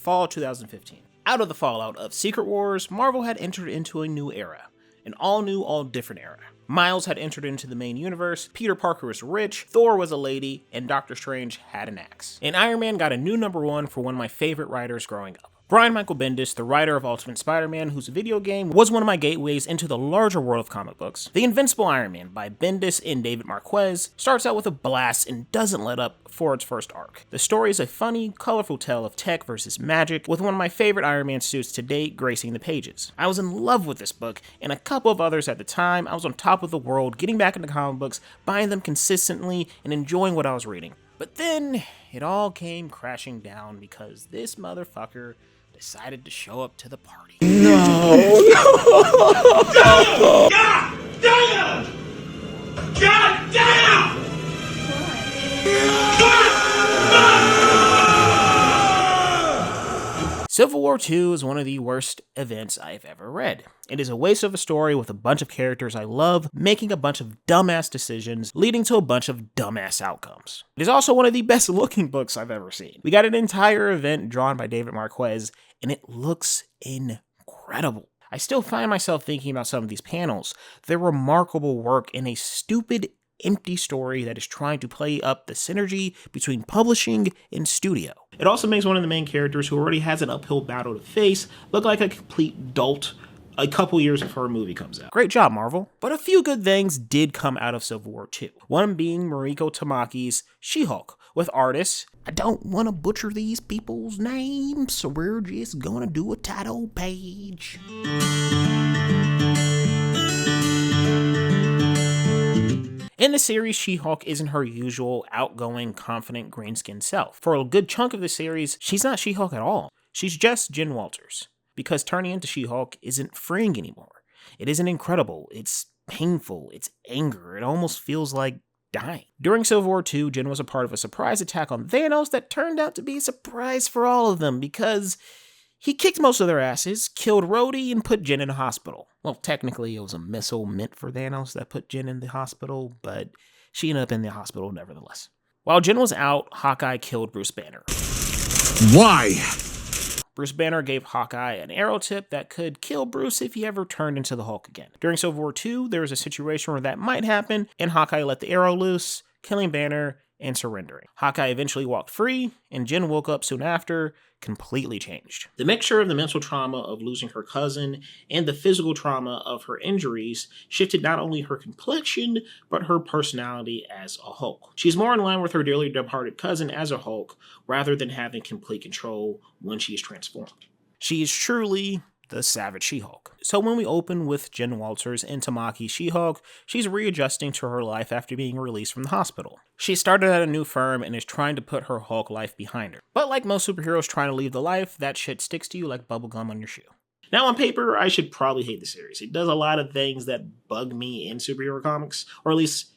fall of 2015. Out of the fallout of Secret Wars, Marvel had entered into a new era. An all-new, all-different era. Miles had entered into the main universe, Peter Parker was rich, Thor was a lady, and Doctor Strange had an axe. And Iron Man got a new #1 for one of my favorite writers growing up. Brian Michael Bendis, the writer of Ultimate Spider-Man, whose video game was one of my gateways into the larger world of comic books. The Invincible Iron Man by Bendis and David Marquez starts out with a blast and doesn't let up for its first arc. The story is a funny, colorful tale of tech versus magic, with one of my favorite Iron Man suits to date gracing the pages. I was in love with this book, and a couple of others at the time. I was on top of the world, getting back into comic books, buying them consistently, and enjoying what I was reading. But then, it all came crashing down because this motherfucker decided to show up to the party. No. God damn! God damn! Civil War II is one of the worst events I've ever read. It is a waste of a story with a bunch of characters I love, making a bunch of dumbass decisions, leading to a bunch of dumbass outcomes. It is also one of the best looking books I've ever seen. We got an entire event drawn by David Marquez, and it looks incredible. I still find myself thinking about some of these panels. They're remarkable work in a stupid, empty story that is trying to play up the synergy between publishing and studio. It also makes one of the main characters, who already has an uphill battle to face, look like a complete dolt a couple years before a movie comes out. Great job, Marvel. But a few good things did come out of Civil War II. One being MarikoTamaki's SheHulk, with artists. I don't want to butcher these people's names, so we're just gonna do a title page. In the series, She-Hulk isn't her usual outgoing, confident, green-skinned self. For a good chunk of the series, she's not She-Hulk at all. She's just Jen Walters. Because turning into She-Hulk isn't freeing anymore. It isn't incredible. It's painful. It's anger. It almost feels like dying. During Civil War II, Jen was a part of a surprise attack on Thanos that turned out to be a surprise for all of them because he kicked most of their asses, killed Rhodey, and put Jen in a hospital. Well, technically, it was a missile meant for Thanos that put Jen in the hospital, but she ended up in the hospital nevertheless. While Jen was out, Hawkeye killed Bruce Banner. Why? Bruce Banner gave Hawkeye an arrow tip that could kill Bruce if he ever turned into the Hulk again. During Civil War II, there was a situation where that might happen, and Hawkeye let the arrow loose, killing Banner and surrendering. Hawkeye eventually walked free, and Jen woke up soon after, completely changed. The mixture of the mental trauma of losing her cousin and the physical trauma of her injuries shifted not only her complexion, but her personality as a Hulk. She's more in line with her dearly departed cousin as a Hulk, rather than having complete control when she is transformed. She is truly the savage She-Hulk. So when we open with Jen Walters and Tamaki She-Hulk, she's readjusting to her life after being released from the hospital. She started at a new firm and is trying to put her Hulk life behind her. But like most superheroes trying to leave the life, that shit sticks to you like bubblegum on your shoe. Now on paper, I should probably hate the series. It does a lot of things that bug me in superhero comics, or at least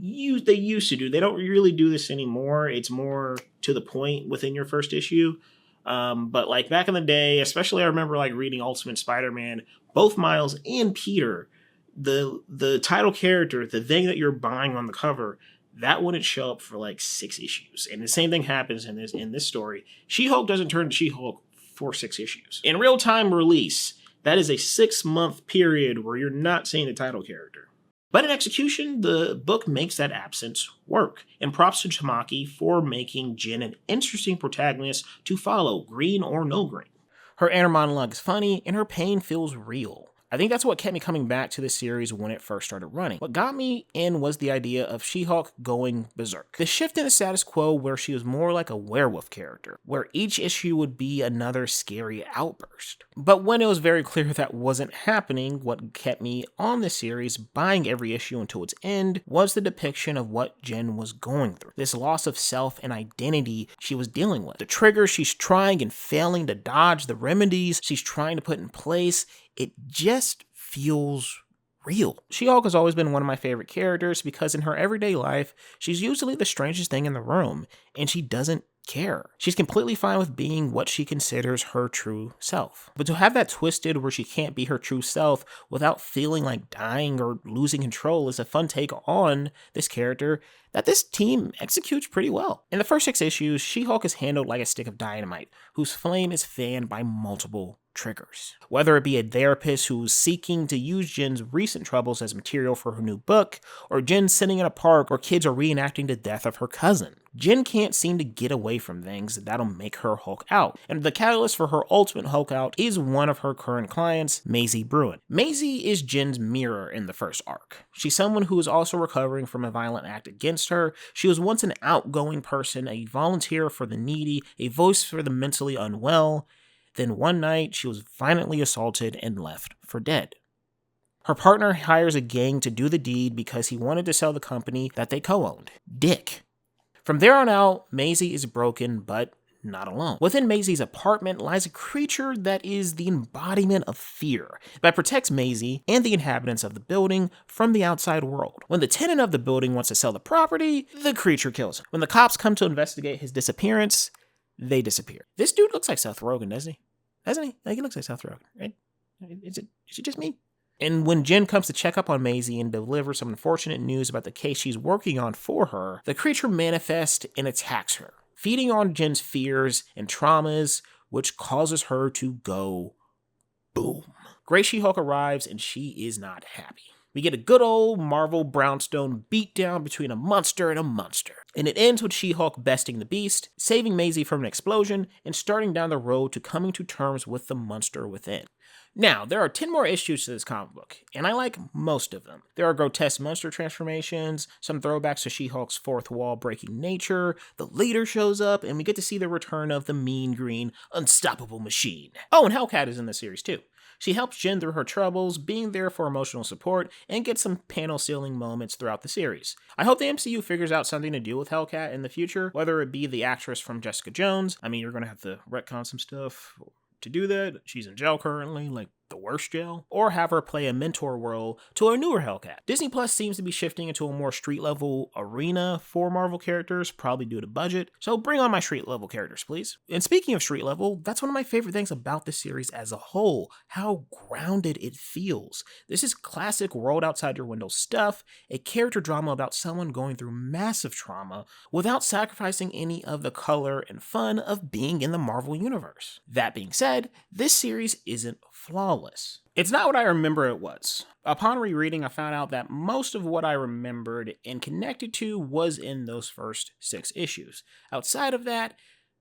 they used to do. They don't really do this anymore. It's more to the point within your first issue. But like back in the day, especially I remember like reading Ultimate Spider-Man, both Miles and Peter, the title character, the thing that you're buying on the cover, that wouldn't show up for like 6 issues. And the same thing happens in this story. She-Hulk doesn't turn to She-Hulk for 6 issues. In real-time release, that is a 6-month period where you're not seeing the title character. But in execution, the book makes that absence work, and props to Tamaki for making Jen an interesting protagonist to follow, green or no green. Her inner monologue is funny, and her pain feels real. I think that's what kept me coming back to this series when it first started running. What got me in was the idea of She-Hulk going berserk. The shift in the status quo where she was more like a werewolf character, where each issue would be another scary outburst. But when it was very clear that wasn't happening, what kept me on the series, buying every issue until its end, was the depiction of what Jen was going through. This loss of self and identity she was dealing with. The triggers she's trying and failing to dodge, the remedies she's trying to put in place. It just feels real. She-Hulk has always been one of my favorite characters because in her everyday life, she's usually the strangest thing in the room, and she doesn't care. She's completely fine with being what she considers her true self. But to have that twisted where she can't be her true self without feeling like dying or losing control is a fun take on this character that this team executes pretty well. In the first 6 issues, She-Hulk is handled like a stick of dynamite, whose flame is fanned by multiple triggers. Whether it be a therapist who's seeking to use Jen's recent troubles as material for her new book, or Jen sitting in a park where kids are reenacting the death of her cousin. Jen can't seem to get away from things that'll make her Hulk out, and the catalyst for her ultimate Hulk out is one of her current clients, Maisie Bruin. Maisie is Jen's mirror in the first arc. She's someone who is also recovering from a violent act against her. She was once an outgoing person, a volunteer for the needy, a voice for the mentally unwell. Then one night, she was violently assaulted and left for dead. Her partner hires a gang to do the deed because he wanted to sell the company that they co-owned, Dick. From there on out, Maisie is broken, but not alone. Within Maisie's apartment lies a creature that is the embodiment of fear that protects Maisie and the inhabitants of the building from the outside world. When the tenant of the building wants to sell the property, the creature kills him. When the cops come to investigate his disappearance, they disappear. This dude looks like Seth Rogen, doesn't he? Doesn't he? Like, he looks like Seth Rogen, right? Is it just me? And when Jen comes to check up on Maisie and deliver some unfortunate news about the case she's working on for her, the creature manifests and attacks her, feeding on Jen's fears and traumas, which causes her to go boom. Great She-Hulk arrives and she is not happy. We get a good old Marvel brownstone beatdown between a monster and a monster. And it ends with She-Hulk besting the beast, saving Maisie from an explosion, and starting down the road to coming to terms with the monster within. Now, there are 10 more issues to this comic book, and I like most of them. There are grotesque monster transformations, some throwbacks to She-Hulk's fourth wall breaking nature, the leader shows up, and we get to see the return of the mean green, unstoppable machine. Oh, and Hellcat is in the series too. She helps Jen through her troubles, being there for emotional support, and gets some panel-sealing moments throughout the series. I hope the MCU figures out something to do with Hellcat in the future, whether it be the actress from Jessica Jones. I mean, you're going to have to retcon some stuff to do that. She's in jail currently, like the worst jail. Or have her play a mentor role to a newer Hellcat. Disney Plus seems to be shifting into a more street-level arena for Marvel characters, probably due to budget. So bring on my street-level characters, please. And speaking of street-level, that's one of my favorite things about this series as a whole, how grounded it feels. This is classic world outside your window stuff, a character drama about someone going through massive trauma without sacrificing any of the color and fun of being in the Marvel universe. That being said, this series isn't flawless. It's not what I remember it was. Upon rereading, I found out that most of what I remembered and connected to was in those first 6 issues. Outside of that,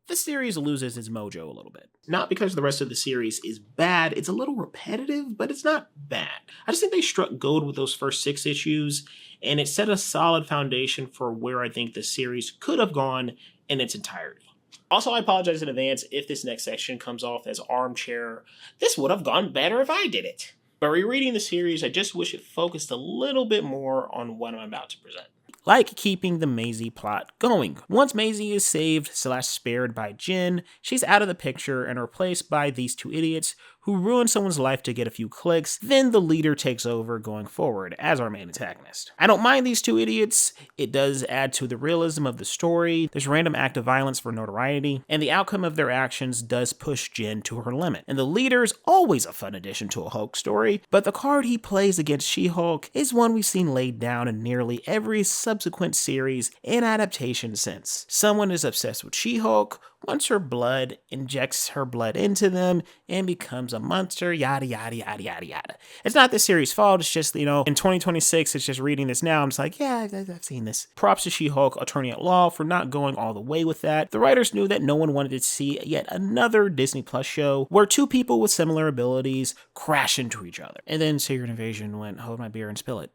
the series loses its mojo a little bit. Not because the rest of the series is bad, it's a little repetitive, but it's not bad. I just think they struck gold with those first 6 issues, and it set a solid foundation for where I think the series could have gone in its entirety. Also, I apologize in advance if this next section comes off as armchair. This would have gone better if I did it. But rereading the series, I just wish it focused a little bit more on what I'm about to present. Like keeping the Maisie plot going. Once Maisie is saved/spared by Jen, she's out of the picture and replaced by these 2 idiots who ruin someone's life to get a few clicks. Then the leader takes over going forward as our main antagonist. I don't mind these 2 idiots. It does add to the realism of the story. There's random act of violence for notoriety, and the outcome of their actions does push Jen to her limit. And the leader's always a fun addition to a Hulk story, but the card he plays against She-Hulk is one we've seen laid down in nearly every subsequent series and adaptation since. Someone is obsessed with She-Hulk, wants her blood, injects her blood into them, and becomes a monster, yada, yada, yada, yada, yada. It's not this series' fault, it's just, in 2026, it's just reading this now, I'm just like, yeah, I've seen this. Props to She-Hulk, attorney at law, for not going all the way with that. The writers knew that no one wanted to see yet another Disney Plus show where 2 people with similar abilities crash into each other. And then Secret Invasion went, hold my beer and spill it.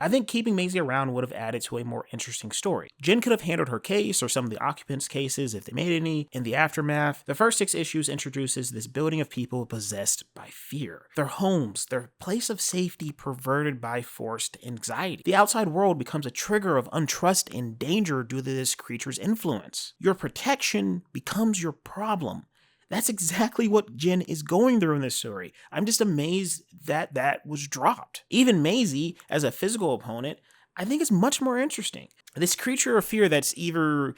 I think keeping Maisie around would have added to a more interesting story. Jen could have handled her case or some of the occupants' cases if they made any in the aftermath. The first 6 issues introduces this building of people possessed by fear. Their homes, their place of safety perverted by forced anxiety. The outside world becomes a trigger of untrust and danger due to this creature's influence. Your protection becomes your problem. That's exactly what Jen is going through in this story. I'm just amazed that that was dropped. Even Maisie, as a physical opponent, I think is much more interesting. This creature of fear that's either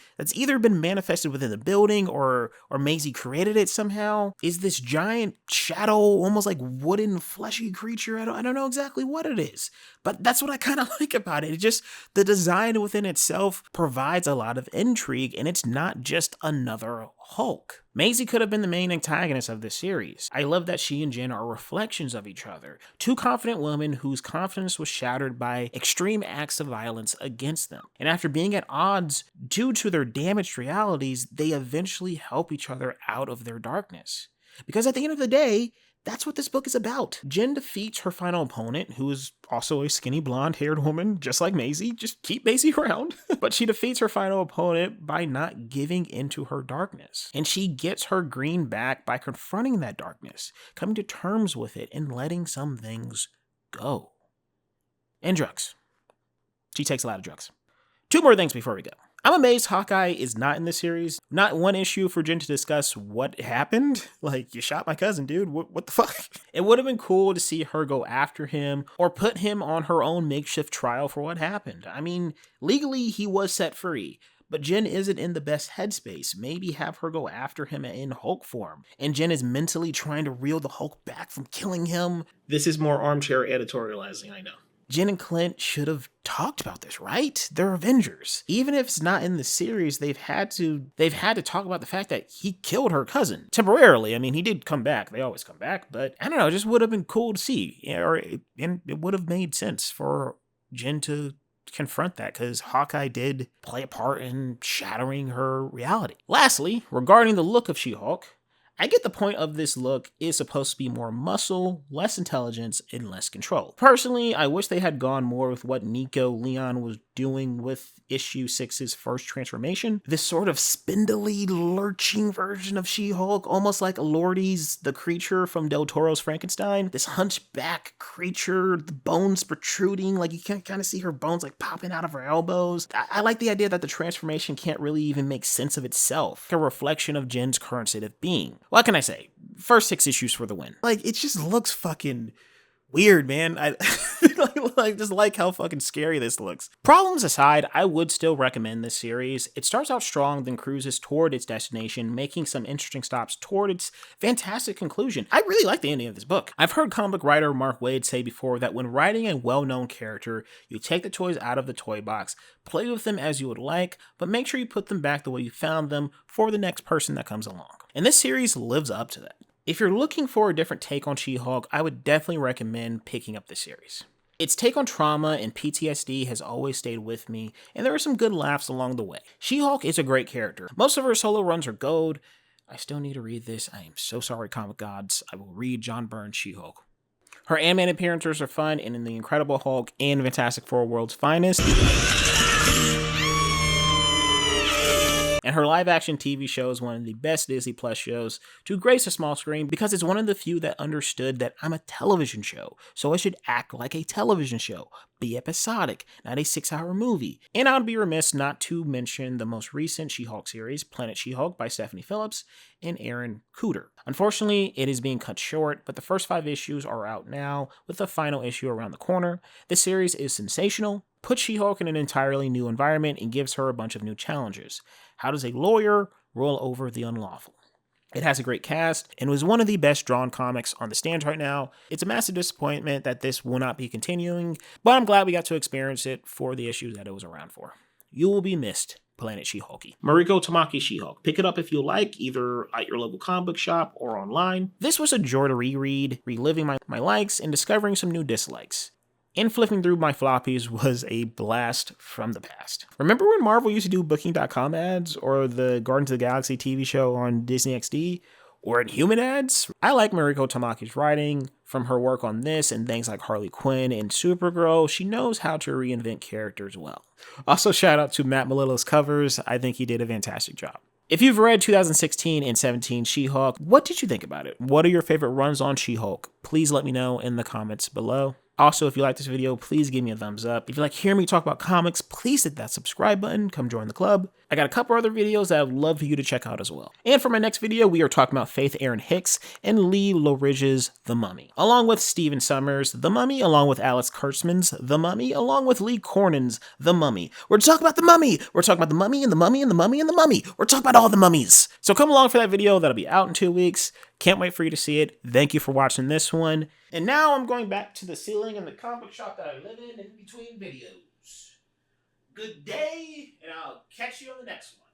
been manifested within the building or Maisie created it somehow is this giant shadow, almost like wooden fleshy creature. I don't know exactly what it is, but that's what I kind of like about it. It just, the design within itself provides a lot of intrigue, and it's not just another Hulk. Maisie could have been the main antagonist of this series. I love that she and Jen are reflections of each other. 2 confident women whose confidence was shattered by extreme acts of violence against them. And after being at odds due to their damaged realities, they eventually help each other out of their darkness. Because at the end of the day, that's what this book is about. Jen defeats her final opponent, who is also a skinny blonde-haired woman, just like Maisie. Just keep Maisie around. But she defeats her final opponent by not giving into her darkness. And she gets her green back by confronting that darkness, coming to terms with it, and letting some things go. And drugs. She takes a lot of drugs. 2 more things before we go. I'm amazed Hawkeye is not in this series. Not one issue for Jen to discuss what happened. Like, you shot my cousin, dude. What the fuck? It would have been cool to see her go after him or put him on her own makeshift trial for what happened. I mean, legally, he was set free. But Jen isn't in the best headspace. Maybe have her go after him in Hulk form. And Jen is mentally trying to reel the Hulk back from killing him. This is more armchair editorializing, I know. Jen and Clint should have talked about this, right? They're Avengers. Even if it's not in the series, they've had to talk about the fact that he killed her cousin temporarily. I mean, he did come back. They always come back, but I don't know. It just would have been cool to see, and it would have made sense for Jen to confront that, because Hawkeye did play a part in shattering her reality. Lastly, regarding the look of She-Hulk, I get the point of this look is supposed to be more muscle, less intelligence, and less control. Personally, I wish they had gone more with what Nico Leon was doing with issue 6's first transformation. This sort of spindly, lurching version of She-Hulk, almost like Lordy's the creature from Del Toro's Frankenstein. This hunchback creature, the bones protruding, like you can kind of see her bones like popping out of her elbows. I like the idea that the transformation can't really even make sense of itself. A reflection of Jen's current state of being. What can I say? First 6 issues for the win. Like, it just looks fucking weird, man. I just like how fucking scary this looks. Problems aside, I would still recommend this series. It starts out strong, then cruises toward its destination, making some interesting stops toward its fantastic conclusion. I really like the ending of this book. I've heard comic book writer Mark Waid say before that when writing a well-known character, you take the toys out of the toy box, play with them as you would like, but make sure you put them back the way you found them for the next person that comes along. And this series lives up to that. If you're looking for a different take on She-Hulk, I would definitely recommend picking up this series. Its take on trauma and PTSD has always stayed with me, and there are some good laughs along the way. She-Hulk is a great character. Most of her solo runs are gold. I still need to read this. I am so sorry, comic gods. I will read John Byrne's She-Hulk. Her animated appearances are fun, and in The Incredible Hulk and Fantastic Four World's Finest. And her live-action TV show is one of the best Disney Plus shows to grace a small screen because it's one of the few that understood that I'm a television show, so I should act like a television show, be episodic, not a 6-hour movie. And I would be remiss not to mention the most recent She-Hulk series, Planet She-Hulk by Stephanie Phillips and Aaron Cooter. Unfortunately, it is being cut short, but the first 5 issues are out now, with the final issue around the corner. This series is sensational, puts She-Hulk in an entirely new environment, and gives her a bunch of new challenges. How does a lawyer rule over the unlawful? It has a great cast and was one of the best drawn comics on the stands right now. It's a massive disappointment that this will not be continuing, but I'm glad we got to experience it for the issues that it was around for. You will be missed, Planet She-Hulky. MarikoTamaki She-Hulk. Pick it up if you like, either at your local comic book shop or online. This was a joy to reread, reliving my likes and discovering some new dislikes. And flipping through my floppies was a blast from the past. Remember when Marvel used to do Booking.com ads or the Guardians of the Galaxy TV show on Disney XD? or in human ads. I like MarikoTamaki's writing from her work on this and things like Harley Quinn and Supergirl. She knows how to reinvent characters well. Also, shout out to Matt Malilla's covers. I think he did a fantastic job. If you've read 2016 and 17 She-Hulk, what did you think about it? What are your favorite runs on She-Hulk? Please let me know in the comments below. Also, if you like this video, please give me a thumbs up. If you like hearing me talk about comics, please hit that subscribe button. Come join the club. I got a couple other videos that I'd love for you to check out as well. And for my next video, we are talking about Faith Erin Hicks and Lee Loridge's The Mummy, along with Stephen Summers' The Mummy, along with Alex Kurtzman's The Mummy, along with Lee Cornyn's The Mummy. We're talking about The Mummy. We're talking about The Mummy and The Mummy and The Mummy and The Mummy. We're talking about all the mummies. So come along for that video. That'll be out in 2 weeks. Can't wait for you to see it. Thank you for watching this one. And now I'm going back to the ceiling in the comic shop that I live in between videos. Good day, and I'll catch you on the next one.